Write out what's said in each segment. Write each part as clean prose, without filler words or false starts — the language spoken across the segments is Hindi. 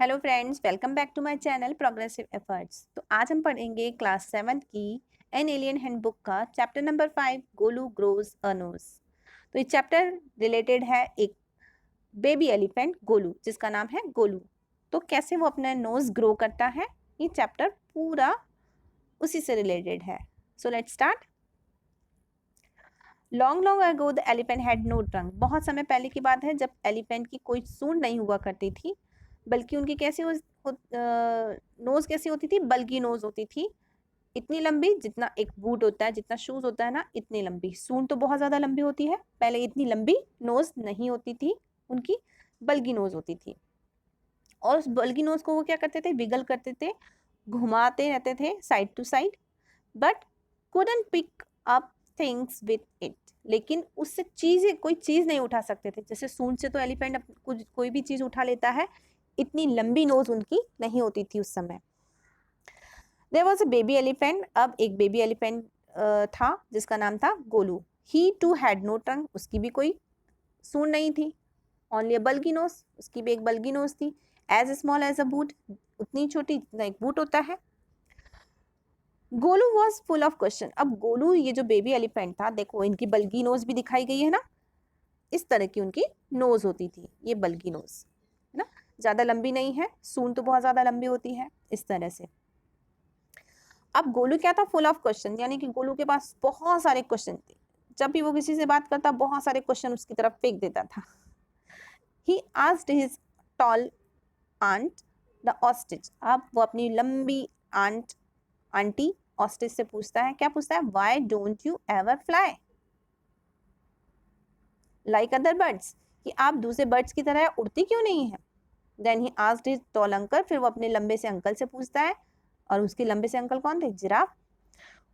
Hello friends, welcome back to my channel progressive efforts. तो आज हम पढ़ेंगे क्लास 7 की एन एलियन हैंडबुक का chapter number 5 Golu grows a nose. तो ये चैप्टर रिलेटेड है एक बेबी एलिफेंट गोलू, जिसका नाम है गोलू। तो कैसे वो अपना नोज ग्रो करता है, ये चैप्टर पूरा उसी से रिलेटेड है। So let's start. Long long ago the elephant had no trunk. बहुत समय पहले की बात है जब एलिफेंट की कोई सूंड नहीं हुआ करती थी, बल्कि उनकी कैसी नोज कैसी होती थी, बल्कि नोज होती थी। इतनी लंबी जितना एक बूट होता है, जितना शूज होता है ना, इतनी लंबी। सूंड तो बहुत ज्यादा लंबी होती है, पहले इतनी लंबी नोज नहीं होती थी उनकी, बल्कि नोज होती थी। और उस बल्कि नोज को वो क्या करते थे, विगल करते थे, घुमाते रहते थे side to side, but couldn't pick up things with it। लेकिन उससे चीजें, कोई चीज नहीं उठा सकते थे। जैसे सूंड से तो एलिफेंट कुछ कोई भी चीज उठा लेता है, इतनी लंबी नोज उनकी नहीं होती थी उस समय। There was a baby elephant. अब एक बेबी एलिफेंट था जिसका नाम था Golu. He too had no tongue. उसकी भी कोई सूंड नहीं थी, ओनली अ बल्गी नोज। उसकी भी एक बल्गी नोज थी, as small as a boot, उतनी छोटी जितना एक बूट होता है। Golu was full of question. अब गोलू, ये जो बेबी एलिफेंट था, देखो इनकी बल्गी नोज भी दिखाई गई है ना, इस तरह की उनकी नोज होती थी, ये बल्गी नोज है ना, ज्यादा लंबी नहीं है। सूंड तो बहुत ज्यादा लंबी होती है, इस तरह से। अब गोलू क्या था, फुल ऑफ क्वेश्चन, यानी कि गोलू के पास बहुत सारे क्वेश्चन थे। जब भी वो किसी से बात करता, बहुत सारे क्वेश्चन उसकी तरफ फेंक देता था। He asked his tall aunt the ostrich. अब वो अपनी लंबी आंटी ऑस्ट्रिच से पूछता है, क्या पूछता है, why don't you ever fly like other birds, कि आप दूसरे बर्ड्स की तरह उड़ती क्यों नहीं है। Then he asked his tall uncle. फिर वो अपने लंबे से अंकल से पूछता है, और उसके लंबे से अंकल कौन थे, giraffe.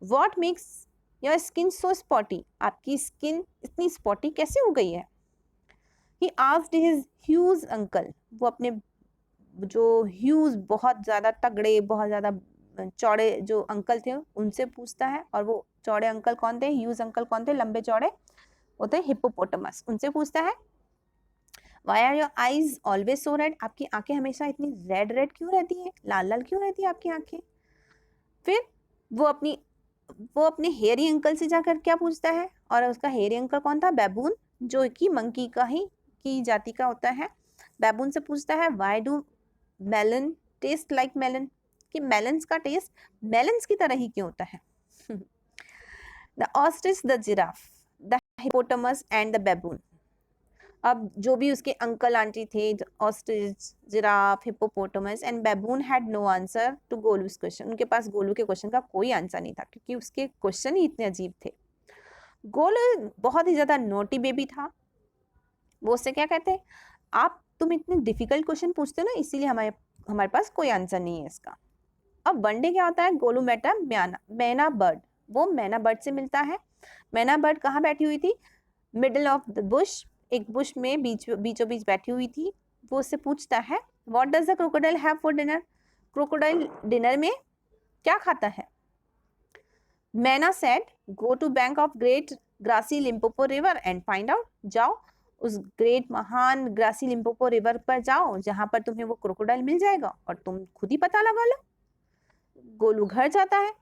What makes your skin so spotty, आपकी स्किन इतनी स्पॉटी कैसे हो गई है। ही आस्क्ड हिज ह्यूज अंकल। वो अपने जो ह्यूज, बहुत ज्यादा तगड़े, बहुत ज्यादा चौड़े जो अंकल थे, उनसे पूछता है। और वो चौड़े अंकल कौन थे, ह्यूज अंकल कौन थे, लंबे चौड़े, वो थे हिप्पोपोटामस। उनसे पूछता है, why are your eyes always so red, आपकी आंखें हमेशा इतनी रेड रेड क्यों रहती है, लाल लाल क्यों रहती है आपकी आंखें। फिर वो अपने हेयरी अंकल से जाकर क्या पूछता है, और उसका हेयरी अंकल कौन था, बैबून, जो कि मंकी का ही की जाति का होता है। बैबून से पूछता है, why do melon taste like melon, कि मेलन्स का टेस्ट मेलन्स की तरह ही क्यों होता है। The ostrich, the giraffe, the hippopotamus and the baboon. अब जो भी उसके अंकल आंटी थे, ostrich, giraffe, hippopotamus and baboon had no answer to Golu's question. उनके पास गोलू के क्वेश्चन का कोई आंसर नहीं था, क्योंकि उसके क्वेश्चन ही इतने अजीब थे। गोलू बहुत ही ज्यादा नोटी बेबी था। वो उससे क्या कहते, आप तुम इतने डिफिकल्ट क्वेश्चन पूछते हो ना, इसीलिए हमारे हमारे पास कोई आंसर नहीं है इसका। अब वन डे क्या होता है, गोलू मेट अ मैना बर्ड। वो मैना बर्ड से मिलता है। मैना बर्ड कहाँ बैठी हुई थी, मिडल ऑफ द बुश, एक बुश में बीचों बीच बैठी हुई थी। वो उससे पूछता है, what does the crocodile have for dinner, crocodile dinner में क्या खाता है। Myna said, go to bank of great grassy Limpopo river and find out. जाओ उस ग्रेट महान ग्रासी लिम्पोपो रिवर पर जाओ, जहां पर तुम्हें वो क्रोकोडाइल मिल जाएगा, और तुम खुद ही पता लगा लो। गोलू घर जाता है,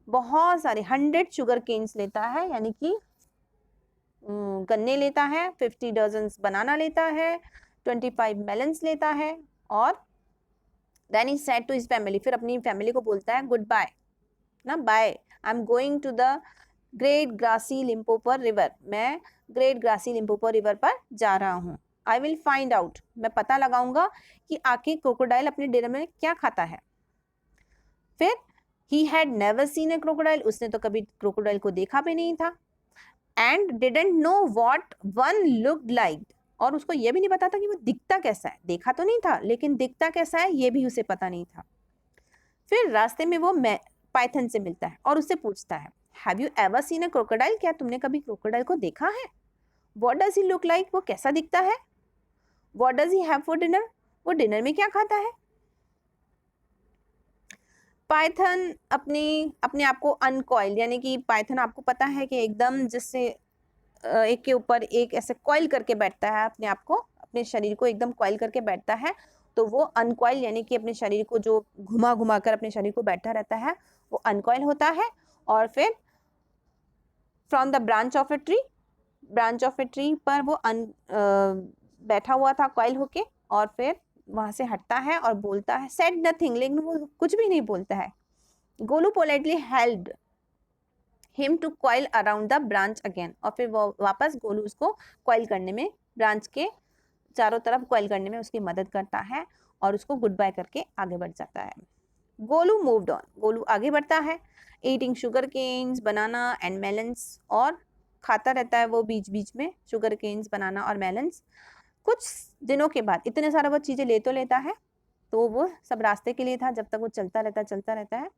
बहुत सारे 100 शुगर केन्स लेता है, यानी कि गन्ने लेता है, 50 डजन बनाना लेता है, 25 मेलन्स लेता है। और then he said to his family, फिर अपनी फैमिली को बोलता है, गुड बाय ना, bye, I am going to the great grassy Limpopo river, मैं ग्रेट ग्रासी लिम्पोपो रिवर पर जा रहा हूँ। आई विल फाइंड आउट, मैं पता लगाऊंगा कि आखिर क्रोकोडाइल अपने डिनर में क्या खाता है। फिर he had never seen A crocodile, उसने तो कभी क्रोकोडाइल को देखा भी नहीं था। And didn't know what one looked like, और उसको ये भी नहीं पता था कि वो दिखता कैसा है। देखा तो नहीं था, लेकिन दिखता कैसा है ये भी उसे पता नहीं था। फिर रास्ते में वो पाइथन से मिलता है और उससे पूछता है, have you ever seen a crocodile, क्या तुमने कभी क्रोकोडाइल को देखा है। What does he look like, वो कैसा दिखता है। What does he have for dinner, वो डिनर में क्या खाता है। पाइथन अपने आप को अनकॉइल, यानी कि पाइथन आपको पता है कि एकदम जिससे एक के ऊपर एक ऐसे कॉइल करके बैठता है, अपने आप को, अपने शरीर को एकदम कॉइल करके बैठता है। तो वो अनकॉइल यानी कि अपने शरीर को जो घुमा घुमा कर अपने शरीर को बैठा रहता है वो अनकॉइल होता है। और फिर from the branch of a tree पर वो बैठा हुआ था कॉइल होके, और फिर वहां से हटता है और बोलता है सेड नथिंग, लेकिन वो कुछ भी नहीं बोलता है। Golu politely held him to coil around the branch again, और फिर वो वापस गोलू उसको कॉइल करने में, ब्रांच के चारों तरफ कॉइल करने में उसकी मदद करता है और उसको गुड बाय करके आगे बढ़ जाता है। गोलू मूव्ड ऑन, गोलू आगे बढ़ता है, eating sugar canes, banana and melons, और खाता रहता है वो बीच बीच में शुगर केन्स, बनाना और मेलन्स। कुछ दिनों के बाद, इतने सारा वो चीज़ें ले तो लेता है, तो वो सब रास्ते के लिए था, जब तक वो चलता रहता है।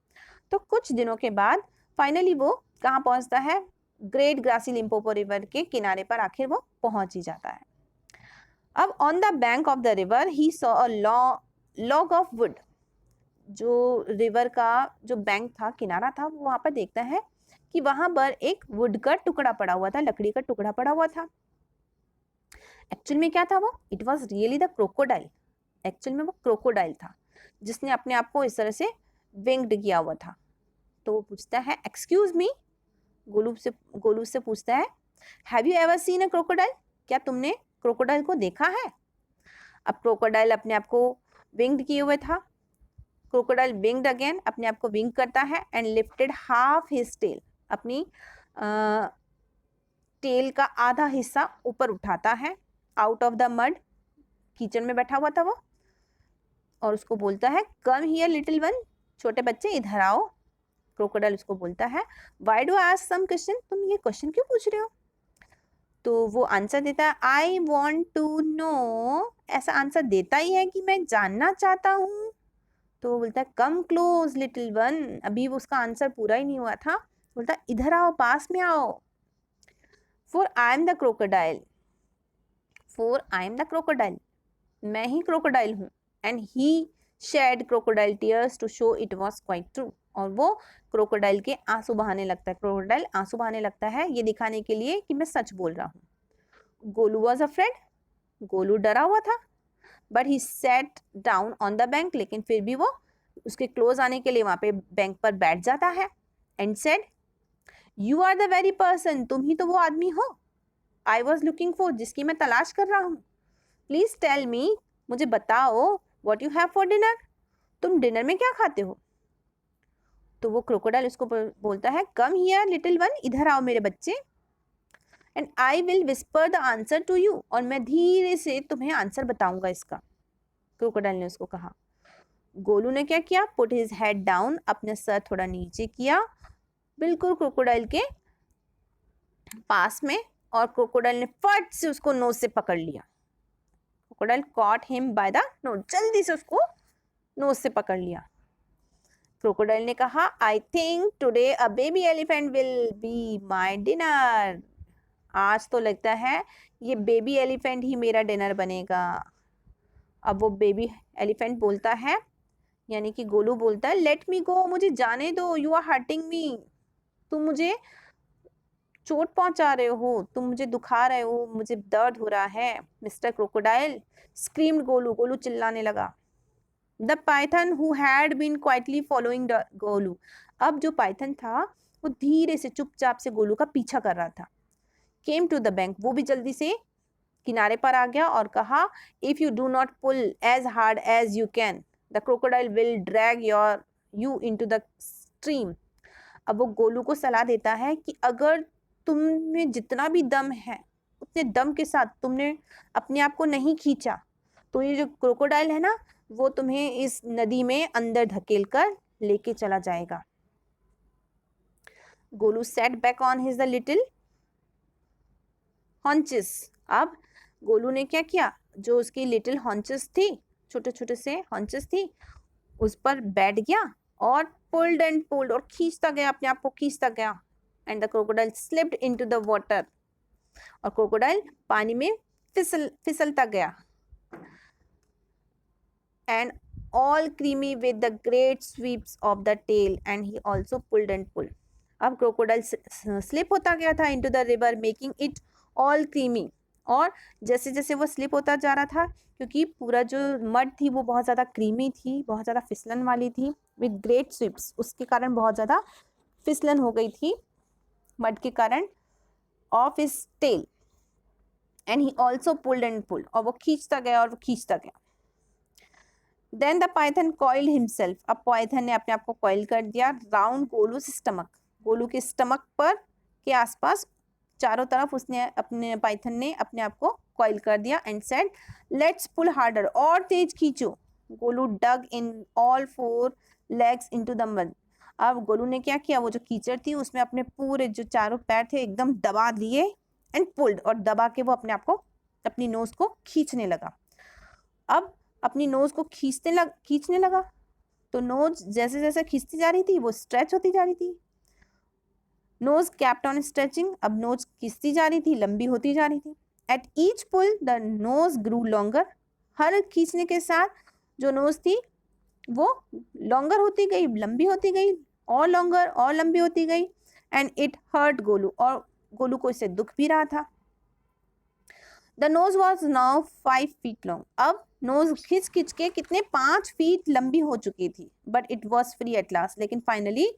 तो कुछ दिनों के बाद फाइनली वो कहाँ पहुंचता है, ग्रेट ग्रासी लिम्पोपो रिवर के किनारे पर आखिर वो पहुंच ही जाता है। अब on the bank of the river he saw a log of would, जो रिवर का जो बैंक था, किनारा था, वो वहां पर देखता है कि वहां पर एक वुड का टुकड़ा पड़ा हुआ था, लकड़ी का टुकड़ा पड़ा हुआ था। एक्चुअल में क्या था वो, it was really the crocodile, actual में वो क्रोकोडाइल था जिसने अपने आप को इस तरह से विंग्ड किया हुआ था। तो वो पूछता है एक्सक्यूज मी, गोलू से पूछता है have you ever seen a crocodile, क्या तुमने क्रोकोडाइल को देखा है। अब क्रोकोडाइल अपने आप को विंग्ड किए हुए था, क्रोकोडाइल विंग्ड अगेन, अपने आप को विंग करता है and lifted half his tail, अपनी टेल का आधा हिस्सा ऊपर उठाता है, आउट ऑफ द मड, कीचड़ में बैठा हुआ था वो, और उसको बोलता है कम हियर लिटिल वन, छोटे बच्चे इधर आओ। क्रोकोडाइल उसको बोलता है why do ask some question, तुम ये क्वेश्चन क्यों पूछ रहे हो। तो वो आंसर देता है आई वॉन्ट टू नो, ऐसा आंसर देता ही है कि मैं जानना चाहता हूँ। तो वो बोलता है कम क्लोज लिटिल वन, अभी वो उसका आंसर पूरा ही नहीं हुआ था, बोलता इधर आओ, पास में आओ। For I am the crocodile, मैं ही क्रोकोडाइल हूँ, and he shed crocodile tears to show it was quite true, और वो क्रोकोडाइल के आंसू बहाने लगता है, क्रोकोडाइल आंसू बहाने लगता है ये दिखाने के लिए कि मैं सच बोल रहा हूँ। गोलू वॉज अफ्रेड, गोलू डरा हुआ था, but he set down on the bank, लेकिन फिर भी वो उसके क्लोज आने के लिए वहां पे बैंक पर बैठ जाता है, and said you are the very person, तुम ही तो वो आदमी हो, आई वॉज लुकिंग फॉर, जिसकी मैं तलाश कर रहा हूँ। प्लीज टेल मी, मुझे बताओ what you have for dinner, तुम डिनर में क्या खाते हो। तो वो क्रोकोडाइल उसको बोलता है कम हियर लिटिल वन, इधर आओ मेरे बच्चे, and I will whisper the answer to you, और मैं धीरे से तुम्हें आंसर बताऊंगा इसका, क्रोकोडाइल ने उसको कहा। गोलू ने क्या किया, पुट हिज हेड डाउन, अपने सर थोड़ा नीचे किया, बिल्कुल क्रोकोडाइल के पास में, और क्रोकोडाइल ने फट से उसको नोज से पकड़ लिया। Crocodile cot him by the nose, जल्दी से उसको नोज से पकड़ लिया। क्रोकोडाइल ने कहा I think today a baby elephant will be my dinner, आज तो लगता है ये बेबी एलिफेंट ही मेरा डिनर बनेगा। अब वो बेबी एलिफेंट बोलता है, यानी कि गोलू बोलता है लेट मी गो, मुझे जाने दो, यू आर हर्टिंग मी, तुम मुझे चोट पहुंचा रहे हो, तुम मुझे दुखा रहे हो, मुझे दर्द हो रहा है mister crocodile, screamed Golu, Golu चिल्लाने लगा। The python who had been quietly following Golu, अब जो पाइथन था वो धीरे से चुपचाप से गोलू का पीछा कर रहा था, केम टू द बैंक, वो भी जल्दी से किनारे पर आ गया और कहा if you do not pull as hard as you can the crocodile will drag you into the stream. अब वो गोलू को सलाह देता है कि अगर तुम में जितना भी दम है उतने दम के साथ तुमने अपने आप को नहीं खींचा तो ये जो क्रोकोडाइल है ना वो तुम्हें इस नदी में अंदर धकेल कर लेके चला जाएगा। Golu set back on his the little haunches, अब गोलू ने क्या किया, जो उसकी लिटिल हॉन्चेस थी, छोटे छोटे से हॉन्चेस थी, उस पर बैठ गया और पुल्ड एंड पुल्ड, और खींचता गया, अपने आप को खींचता गया, and the crocodile slipped into the water, और क्रोकोडाइल पानी में फिसलता गया, and all creamy with the great sweeps of the tail, and he also pulled and pulled. अब क्रोकोडाइल स्लिप होता गया था into the river making it all creamy, और जैसे जैसे वो स्लिप होता जा रहा था, क्योंकि पूरा जो मड थी वो बहुत ज़्यादा क्रीमी थी, बहुत ज़्यादा फिसलन वाली थी विद ग्रेट स्विप्स, उसके कारण बहुत ज़्यादा फिसलन हो गई थी मड के कारण off his tail, and he also pulled and pulled, और वो खींचता गया और वो खींचता गया. Then the python coiled himself, अब पाइथन ने अपने आप को कॉइल कर दिया राउंड गोलू's स्टमक, गोलू के स्टमक पर के आसपास चारों तरफ उसने अपने पाइथन ने अपने आप को कॉइल कर दिया and said let's pull harder, और तेज खींचो. Golu dug in all 4 legs into the mud. अब गोलू ने क्या किया, वो जो कीचड़ थी उसमें अपने पूरे जो चारों पैर थे एकदम दबा दिए एंड पुल्ड, और दबा के वो अपने आप को अपनी नोज को खींचने लगा. अब अपनी नोज को खींचने लगा, तो नोज जैसे जैसे खींचती जा रही थी वो स्ट्रेच होती जा रही थी. नोज कैप्ट ऑन स्ट्रेचिंग, अब नोज खींचती जा रही थी, लंबी होती जा रही थी. At each pull the nose grew longer, हर खींचने के साथ जो नोज थी वो लॉन्गर होती गई, लंबी होती गई, और लॉन्गर और लंबी होती गई. एंड इट हर्ट गोलू, और गोलू को इससे दुख भी रहा था. The nose was now 5 feet long, अब नोज खिंच खिंच के कितने 5 feet लंबी हो चुकी थी. But it was free at last, लेकिन फाइनली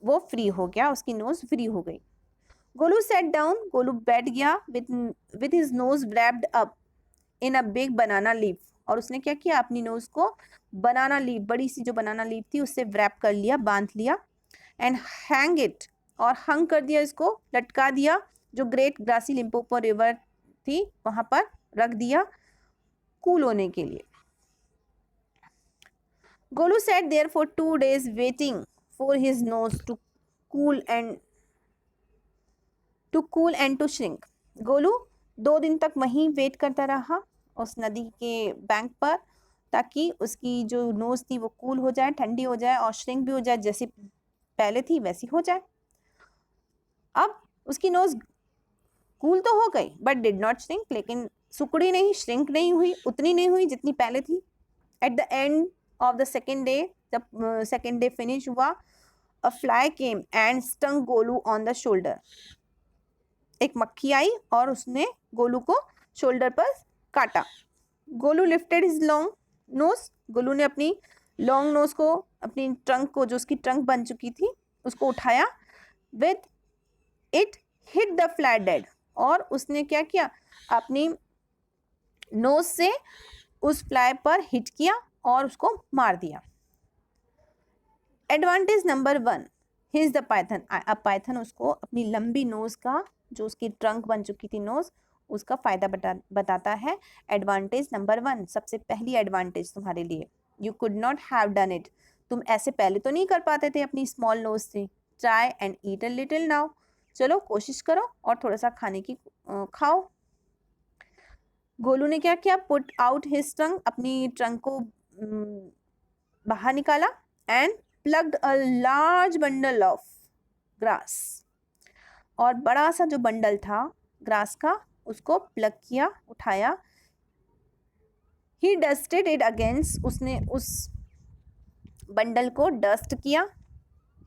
वो फ्री हो गया, उसकी नोज फ्री हो गई. गोलू सेट डाउन, गोलू बैठ गया with his nose wrapped up in a big banana leaf, और उसने क्या किया, अपनी नोज को बनाना लीफ, बड़ी सी जो बनाना लीफ थी उससे रैप कर लिया, बांध लिया. एंड हैंग इट, और हंग कर दिया, इसको लटका दिया, जो ग्रेट ग्रासी लिम्पोपो रिवर थी वहां पर रख दिया कूल होने के लिए. Golu sat there for 2 days waiting for his nose to cool and to shrink. Golu 2 दिन तक वहीं वेट करता रहा उस नदी के बैंक पर, ताकि उसकी जो नोज थी वो कूल हो जाए, ठंडी हो जाए, और श्रिंक भी हो जाए, जैसी पहले थी वैसी हो जाए. अब उसकी नोज कूल तो हो गई बट डिड नॉट श्रिंक, लेकिन सुकड़ी नहीं, श्रिंक नहीं हुई, उतनी नहीं हुई जितनी पहले थी. At the end of the second day, जब सेकेंड डे फिनिश हुआ, अ fly came and stung Golu on the shoulder. एक मक्खी आई और उसने गोलू को शोल्डर पर काटा. Golu lifted his long nose, Golu ने अपनी लॉन्ग नोज को, अपनी ट्रंक को, जो उसकी ट्रंक बन चुकी थी, उसको उठाया. With it hit the flat dead, और उसने क्या किया, अपनी नोज से उस फ्लाई पर हिट किया और उसको मार दिया. Advantage number 1, his the Python. अब पाइथन उसको अपनी लंबी नोज का, जो उसकी ट्रंक बन चुकी थी नोज, उसका फायदा बताता है. एडवांटेज नंबर 1, सबसे पहली एडवांटेज तुम्हारे लिए, you could not have done it, तुम ऐसे पहले तो नहीं कर पाते थे अपनी स्मॉल नोज से. Try and eat a little now, चलो कोशिश करो और थोड़ा सा खाने की खाओ. गोलू ने क्या किया, पुट आउट हिज ट्रंक, अपनी ट्रंक को बाहर निकाला. And plugged a large bundle of grass, और बड़ा सा जो बंडल था ग्रास का उसको प्लग किया, उठाया. ही डस्टेड इट अगेंस्ट, उसने उस बंडल को डस्ट किया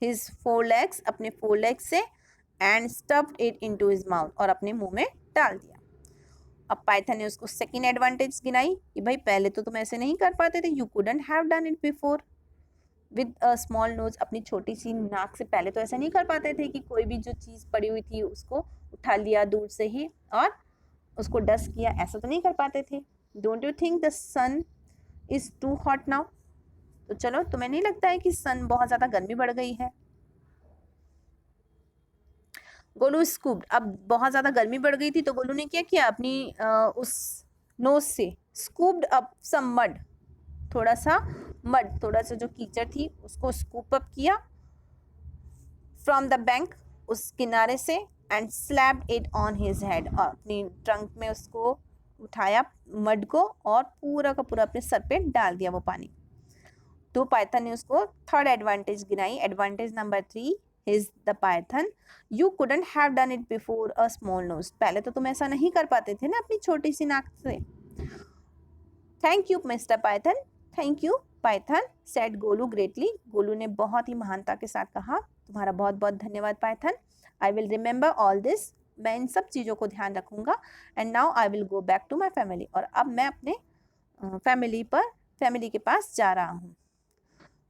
हिज 4 legs, अपने 4 legs से, and stuffed it into his mouth, और अपने मुंह में डाल दिया. अब पाइथन ने उसको सेकेंड एडवांटेज गिनाई कि भाई पहले तो तुम ऐसे नहीं कर पाते थे, you couldn't have done it before with a small nose, अपनी छोटी सी नाक से पहले तो ऐसा नहीं कर पाते थे कि कोई भी जो चीज़ पड़ी हुई थी उसको उठा लिया दूर से ही और उसको डस्ट किया, ऐसा तो नहीं कर पाते थे. Don't you think the sun is too hot now, तो चलो तुम्हें नहीं लगता है कि सन बहुत ज़्यादा गर्मी बढ़ गई है. गोलू स्कूप्ड, अब बहुत ज़्यादा गर्मी बढ़ गई थी तो गोलू ने क्या किया, अपनी उस नोज से स्कूप्ड अप सम मड, थोड़ा सा मड, थोड़ा सा जो कीचड़ थी उसको स्कूप अप किया फ्रॉम द बैंक, उस किनारे से, and slapped it on his head, और अपनी ट्रंक में उसको उठाया मड को और पूरा का पूरा अपने सर पे डाल दिया वो पानी. तो पाइथन ने उसको थर्ड एडवांटेज गिनाई. Advantage number 3 is the python, you couldn't have done it before a small nose, पहले तो तुम ऐसा नहीं कर पाते थे ना अपनी छोटी सी नाक से. Thank you mister Python, thank you Python, said Golu greatly, Golu ने बहुत ही महानता के साथ कहा, तुम्हारा बहुत बहुत धन्यवाद python. I will remember all this, मैं इन सब चीज़ों को ध्यान रखूँगा। And now I will go back to my family, और अब मैं अपने फैमिली के पास जा रहा हूँ।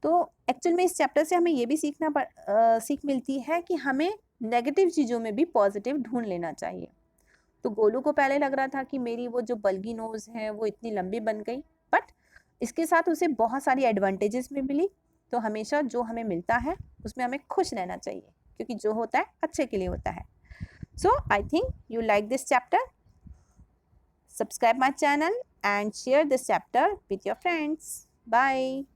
तो एक्चुअल में इस चैप्टर से हमें ये भी सीख मिलती है कि हमें नेगेटिव चीज़ों में भी पॉजिटिव ढूंढ लेना चाहिए। तो गोलू को पहले लग रहा था कि मेरी वो जो बल्गी नोज़ है वो इतनी लंबी बन गई, बट इसके साथ उसे बहुत सारी एडवांटेजेस भी मिली। तो हमेशा जो हमें मिलता है उसमें हमें खुश रहना चाहिए, क्योंकि जो होता है अच्छे के लिए होता है। So I think you like this chapter. Subscribe my channel and share this chapter with your friends. Bye.